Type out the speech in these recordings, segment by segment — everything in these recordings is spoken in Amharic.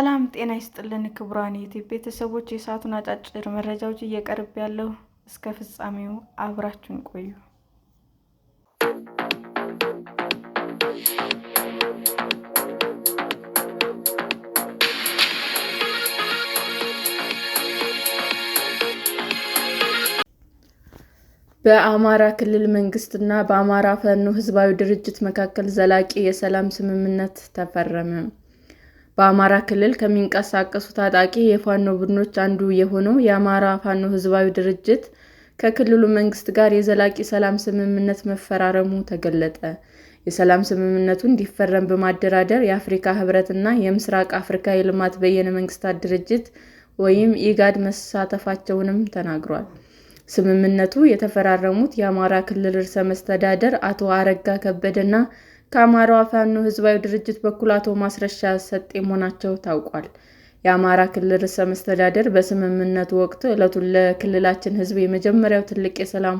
ሰላም ጤና ይስጥልን ክቡራን የዩቲዩብ ቤተሰቦች፣ የሰዓቱን አጫጭር መረጃዎች እየቀርብ ያለው እስከ ፍጻሜው አብራችሁን ቆዩ። በአማራ ክልል መንግስትና በአማራ ፋኖ ህዝባዊ ድርጅት መካከል ዘላቂ የሰላም ስምምነት ተፈረመ። በአማራ ክልል ከሚንቀሳቀሱ ታጣቂ የፋኖ ቡድኖች አንዱ የሆነው የአማራ ፋኖ ህዝባዊ ድርጅት ከክልሉ መንግስት ጋር የዘላቂ ሰላም ስምምነት መፈራረሙ ተገለጸ። የሰላም ስምምነቱ እንዲፈረም በማደራደር የአፍሪካ ህብረትና የምስራቅ አፍሪካ የልማት በይነ መንግስታት ድርጅት (ኢጋድ) መሳተፋቸውንም ተናግሯል። ስምምነቱ የተፈራረሙት የአማራ ክልል ርዕሰ መስተዳድር አቶ አረጋ ከበደና ከአማራ ፋኖ ህዝባዊ ድርጅት በኩል አቶ ማስረሻ ሰጤ መሆናቸው ታውቋል። የአማራ ክልል ርዕሰ መስተዳድር በስምምነቱ ወቅት ዕለቱን ለክልላችን ህዝብ የመጀመሪያው ትልቅ የሰላም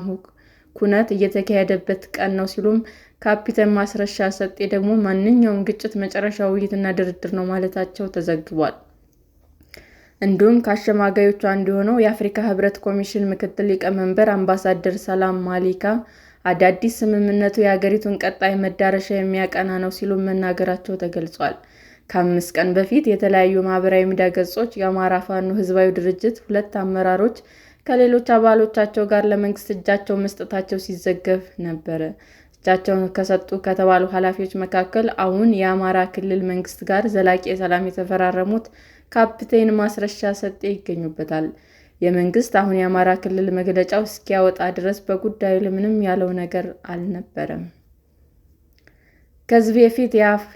ኩነት የተካሄደበት ቀን ነው ሲሉም፣ ካፒቴን ማስረሻ ሰጤ ደግሞ ማንኛውም ግጭት መጨረሻ ውይይትና ድርድር ነው ማለታቸው ተዘግቧል። እንዲሁም ከአሸማጋዮቹ አንዱ የሆነው የአፍሪካ ህብረት ኮሚሽን ምክትል ሊቀመንበር አምባሳደር ሰላም ማሊካ አዲስ ስምምነቱ የአገሪቱን ቀጣይ መዳረሻ የሚያቀና ነው ሲሉ መናገራቸው ተገልጿል። ከ5 ቀን በፊት የተለያዩ ማህበራዊ ሚዲያ ገጾች የአማራ ፋኖ ህዝባዊ ድርጅት 2 አመራሮች ከሌሎች አባሎቻቸው ጋር ለመንግስት እጃቸውን መስጠታቸው ሲዘገብ ነበር። እጃቸውን ከሰጡ ከተባሉ ኃላፊዎች መካከል አሁን የአማራ ክልል መንግስት ጋር ዘላቂ ሰላም የተፈራረሙት ካፒቴን ማስረሻ ሰጤ ይገኙበታል። የመንግስት አሁን የአማራ ክልል መግለጫው እስኪያወጣ ድረስ በጉዳዩ ላይ ምንም ያለው ነገር አልነበረም። ከዚህ በፊት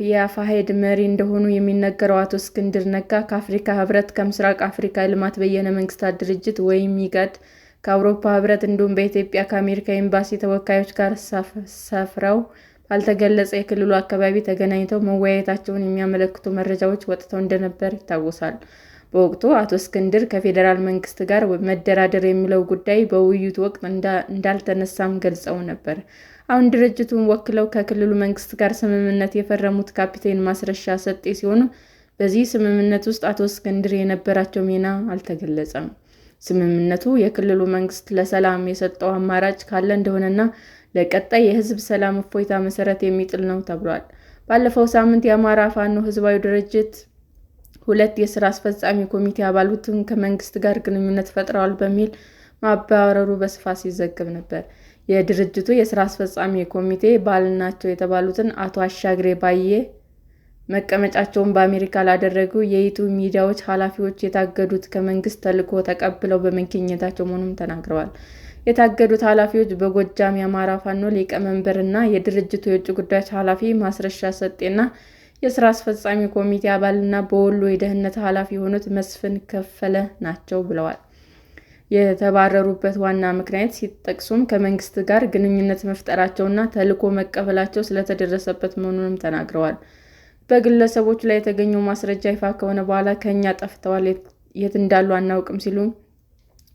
የአፋሕድ መሪ እንደሆኑ የሚነገረው አቶ እስክንድር ነጋ ከአፍሪካ ህብረት፣ ከምስራቅ አፍሪካ የልማት በይነ መንግስታት ድርጅት (ኢጋድ), ከአውሮፓ ህብረት እንዲሁም በኢትዮጵያ ከአሜሪካ ኤምባሲ ተወካዮች ጋር ሰፍረው ባልተገለጸ የክልሉ አካባቢ ተገናኝተው መወያየታቸውን የሚያመለክቱ መረጃዎች ወጥተው እንደነበር ይታወሳል። በወቅቱ አቶ እስክንድር ከፌዴራል መንግስት ጋር መደራደር የሚለው ጉዳይ በውይይቱ ወቅት እንዳልተነሳም ገልጸው ነበር። አሁን ድርጅቱን ወክለው ከክልሉ መንግስት ጋር ስምምነት የፈረሙት ካፒቴን ማስረሻ ሰጤ ሲሆኑ፣ በዚህ ስምምነት ውስጥ አቶ እስክንድር የነበራቸው ሚና አልተገለጸም። ስምምነቱ የክልሉ መንግስት ለሰላም የሰጠው አማራጭ ካለ እንደሆነና ለቀጣይ የህዝብ ሰላም እፎይታ መሰረት የሚጥል ነው ተብሏል። ባለፈው ሳምንት የአማራ ፋኖ ህዝባዊ ድርጅት 2 የስራ አስፈጻሚ ኮሚቴ አባላቱን ከመንግስት ጋር ግንኙነት ፈጥረዋል በሚል ማባረሩ በስፋት ሲዘገብ ነበር። የድርጅቱ የስራ አስፈጻሚ ኮሚቴ አባል ናቸው የተባሉትን አቶ አሻግሬ ባዬ መቀመጫቸውን በአሜሪካ ላደረጉ የዩቲዩብ ሚዲያዎች ኃላፊዎች የታገዱት ከመንግስት ተልዕኮ ተቀብለው በመገኘታቸው መሆኑን ተናግረዋል። የታገዱት ኃላፊዎች በጎጃም የአማራ ፋኖ ሊቀመንበር እና የድርጅቱ የውጭ ጉዳዮች ኃላፊ ማስረሻ ሰጤና የስራ አስፈጻሚ ኮሚቴ አባልና በወሎ የደህንነት ኃላፊ የሆኑት መስፍን ከፈለ ናቸው ብለዋል። የተባረሩበት ዋና ምክንያት ሲጠቅሱም ከመንግስት ጋር ግንኙነት መፍጠራቸውና ተልዕኮ መቀበላቸው ስለተደረሰበት መሆኑንም ተናግረዋል። በግለሰቦቹ ላይ የተገኘው ማስረጃ ይፋ ከሆነ በኋላ ከእኛ ጠፍተዋል፣ የት እንዳሉ አናውቅም ሲሉ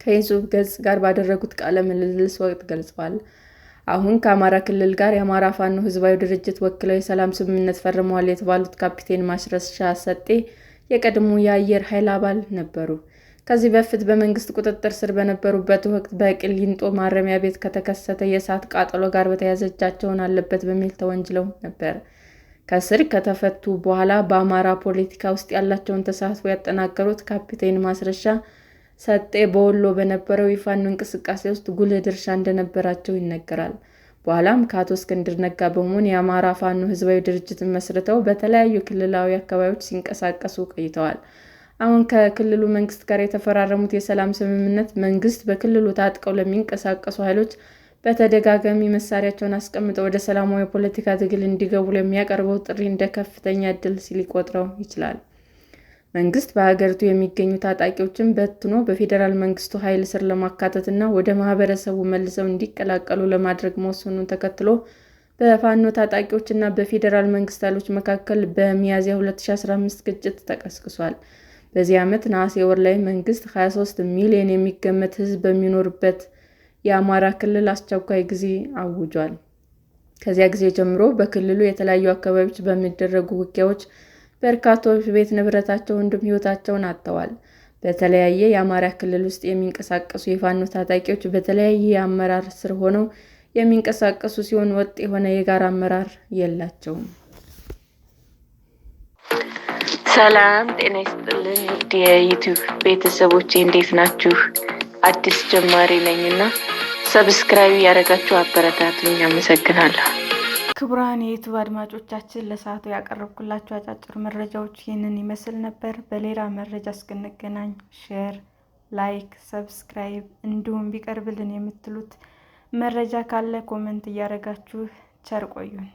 ከዩቲዩብ ገጽ ጋር ባደረጉት ቃለ ምልልስ ወቅት ገልጸዋል። አሁን ከአማራ ክልል ጋር የአማራ ፋኖ ህዝባዊ ድርጅት ወክለው የሰላም ስምምነት ፈርመዋል የተባሉት ካፒቴን ማስረሻ ሰጤ የቀድሞ የአየር ኃይል አባል ነበሩ። ከዚህ በፊት በመንግስት ቁጥጥር ስር በነበሩበት ወቅት በቂሊንጦ ማረሚያ ቤት ከተከሰተ የእሳት ቃጠሎ ጋር በተያያዘ እጃቸውን አለበት በሚል ተወንጅለው ነበር። ከእስር ከተፈቱ በኋላ በአማራ ፖለቲካ ውስጥ ያላቸውን ተሳትፎ ያጠናከሩት ካፒቴን ማስረሻ ሰጤ በወሎ በነበረው የፋኖ እንቅስቃሴ ውስጥ ጉልህ ድርሻ እንደነበራቸው ይነገራል። በኋላም ከአቶ እስክንድር ነጋ በመሆን የአማራ ፋኖ ህዝባዊ ድርጅትን መስርተው በተለያዩ ክልላዊ አካባቢዎች ሲንቀሳቀሱ ቆይተዋል። አሁን ከክልሉ መንግስት ጋር የተፈራረሙት የሰላም ስምምነት መንግስት በክልሉ ታጥቀው ለሚንቀሳቀሱ ኃይሎች በተደጋጋሚ መሳሪያቸውን አስቀምጠው ወደ ሰላማዊ የፖለቲካ ትግል እንዲገቡ ለሚያቀርበው ጥሪ እንደ ከፍተኛ ዕድል ሊቆጥረው ይችላል። መንግስት በሀገሪቱ የሚገኙ ታጣቂዎችን በትኖ በፌዴራል መንግስቱ ኃይል ስር ለማካተትና ወደ ማህበረሰቡ መልሰው እንዲቀላቀሉ ለማድረግ መወሰኑን ተከትሎ በፋኖ ታጣቂዎችና በፌዴራል መንግስት ኃይሎች መካከል በሚያዝያ 2015 ግጭት ተቀስቅሷል። በዚህ ዓመት ነሐሴ ወር ላይ መንግስት 23 ሚሊዮን የሚገመት ህዝብ በሚኖርበት የአማራ ክልል አስቸኳይ ጊዜ አውጇል። ከዚያ ጊዜ ጀምሮ በክልሉ የተለያዩ አካባቢዎች በሚደረጉ ውጊያዎች በርካቶች ቤት ንብረታቸውን እንዲሁም ሕይወታቸውን አጥተዋል። በተለያየ የአማራ ክልል ውስጥ የሚንቀሳቀሱ የፋኖ ታጣቂዎች በተለያየ የአመራር ስር ሆነው የሚንቀሳቀሱ ሲሆን ወጥ የሆነ የጋራ አመራር የላቸውም። ሰላም ጤና ይስጥልን ውድ የዩቲዩብ ቤተሰቦቼ እንዴት ናችሁ? አዲስ ጀማሪ ነኝና ሰብስክራይብ ያደረጋችሁ አበረታቱኝ። አመሰግናለሁ። ክቡራን የዩቲዩብ አድማጮቻችን ለሰዓቱ ያቀረብኩላችሁ አጫጭር መረጃዎች ይህንን ይመስል ነበር። በሌላ መረጃ እስክንገናኝ ሼር፣ ላይክ፣ ሰብስክራይብ እንዲሁም ቢቀርብልን የምትሉት መረጃ ካለ ኮመንት እያደረጋችሁ ቸር ቆዩን።